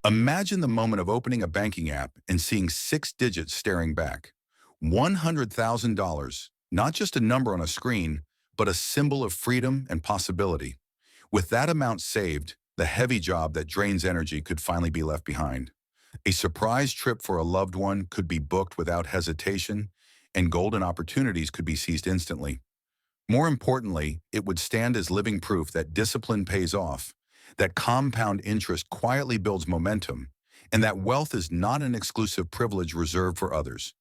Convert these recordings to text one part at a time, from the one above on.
Imagine the moment of opening a banking app and seeing 6 digits staring back. $100,000, not just a number on a screen, but a symbol of freedom and possibility. With that amount saved, the heavy job that drains energy could finally be left behind. A surprise trip for a loved one could be booked without hesitation, and golden opportunities could be seized instantly. More importantly, it would stand as living proof that discipline pays off, that compound interest quietly builds momentum, and that wealth is not an exclusive privilege reserved for others.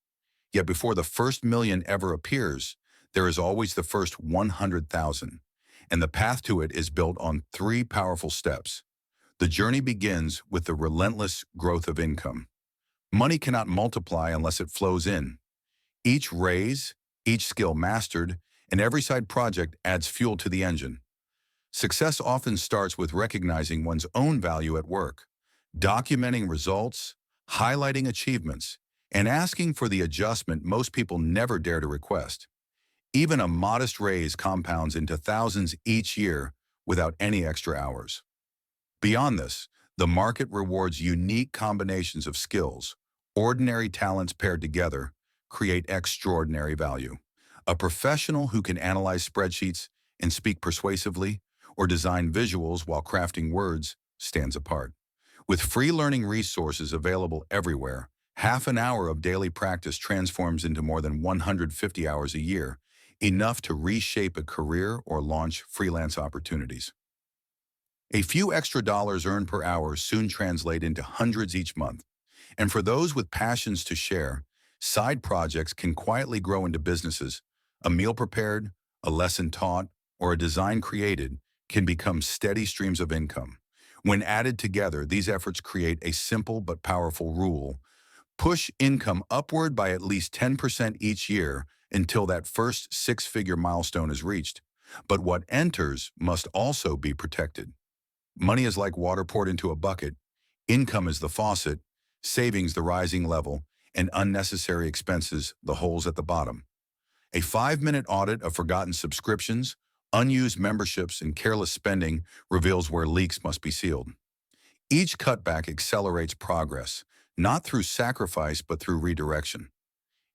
Yet before the first million ever appears, there is always the first 100,000, and the path to it is built on 3 powerful steps. The journey begins with the relentless growth of income. Money cannot multiply unless it flows in. Each raise, each skill mastered, and every side project adds fuel to the engine. Success often starts with recognizing one's own value at work, documenting results, highlighting achievements, and asking for the adjustment most people never dare to request. Even a modest raise compounds into thousands each year without any extra hours. Beyond this, the market rewards unique combinations of skills. Ordinary talents paired together create extraordinary value. A professional who can analyze spreadsheets and speak persuasively, or design visuals while crafting words, stands apart. With free learning resources available everywhere, half an hour of daily practice transforms into more than 150 hours a year, enough to reshape a career or launch freelance opportunities. A few extra dollars earned per hour soon translate into hundreds each month. And for those with passions to share, side projects can quietly grow into businesses. A meal prepared, a lesson taught, or a design created can become steady streams of income. When added together, these efforts create a simple but powerful rule. Push income upward by at least 10% each year until that first 6-figure milestone is reached. But what enters must also be protected. Money is like water poured into a bucket. Income is the faucet, savings the rising level, and unnecessary expenses the holes at the bottom. A 5-minute audit of forgotten subscriptions, unused memberships, and careless spending reveals where leaks must be sealed. Each cutback accelerates progress, not through sacrifice but through redirection.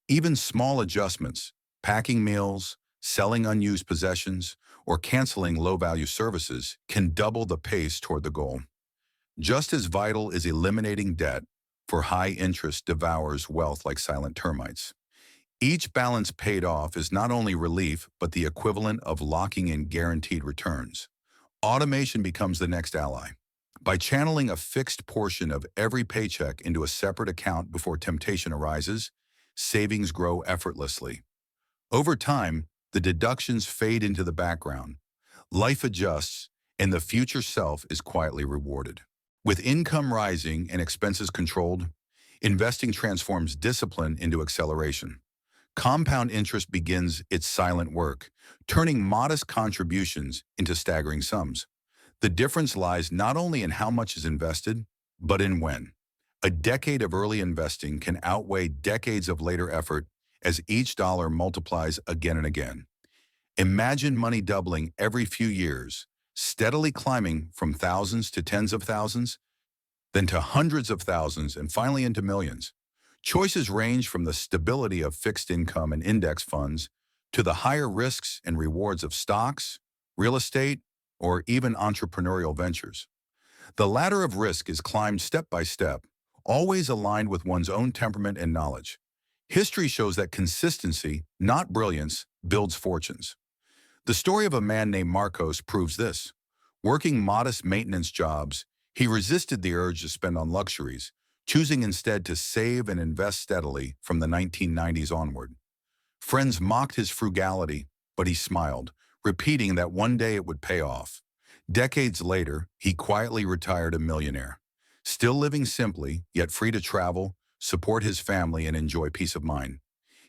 Even small adjustments, packing meals, selling unused possessions, or canceling low-value services can double the pace toward the goal. Just as vital is eliminating debt, for high interest devours wealth like silent termites. Each balance paid off is not only relief, but the equivalent of locking in guaranteed returns. Automation becomes the next ally. By channeling a fixed portion of every paycheck into a separate account before temptation arises, savings grow effortlessly. Over time, the deductions fade into the background. Life adjusts, and the future self is quietly rewarded. With income rising and expenses controlled, investing transforms discipline into acceleration. Compound interest begins its silent work, turning modest contributions into staggering sums. The difference lies not only in how much is invested, but in when. A decade of early investing can outweigh decades of later effort as each dollar multiplies again and again. Imagine money doubling every few years, steadily climbing from thousands to tens of thousands, then to hundreds of thousands, and finally into millions. Choices range from the stability of fixed income and index funds to the higher risks and rewards of stocks, real estate, or even entrepreneurial ventures. The ladder of risk is climbed step by step, always aligned with one's own temperament and knowledge. History shows that consistency, not brilliance, builds fortunes. The story of a man named Marcos proves this. Working modest maintenance jobs, he resisted the urge to spend on luxuries, choosing instead to save and invest steadily from the 1990s onward. Friends mocked his frugality, but he smiled, repeating that one day it would pay off. Decades later, he quietly retired a millionaire, still living simply, yet free to travel, support his family, and enjoy peace of mind.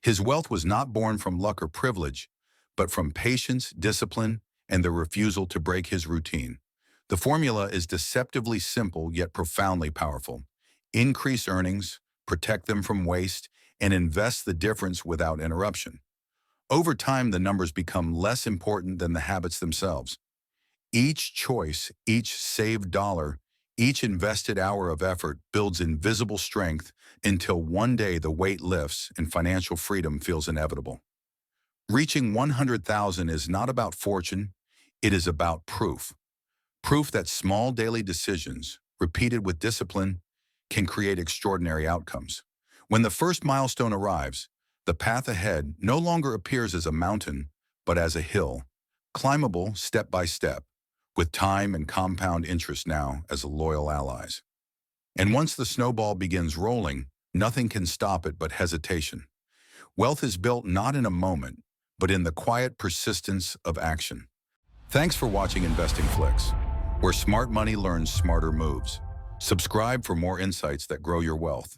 His wealth was not born from luck or privilege, but from patience, discipline, and the refusal to break his routine. The formula is deceptively simple yet profoundly powerful. Increase earnings, protect them from waste, and invest the difference without interruption. Over time, the numbers become less important than the habits themselves. Each choice, each saved dollar, Each invested hour of effort builds invisible strength until one day the weight lifts and financial freedom feels inevitable. Reaching 100,000 is not about fortune, it is about proof. Proof that small daily decisions, repeated with discipline, can create extraordinary outcomes. When the first milestone arrives, the path ahead no longer appears as a mountain, but as a hill, climbable step by step, with time and compound interest now as loyal allies. And once the snowball begins rolling, nothing can stop it but hesitation. Wealth is built not in a moment, but in the quiet persistence of action. Thanks for watching InvestingFlix, where smart money learns smarter moves. Subscribe for more insights that grow your wealth.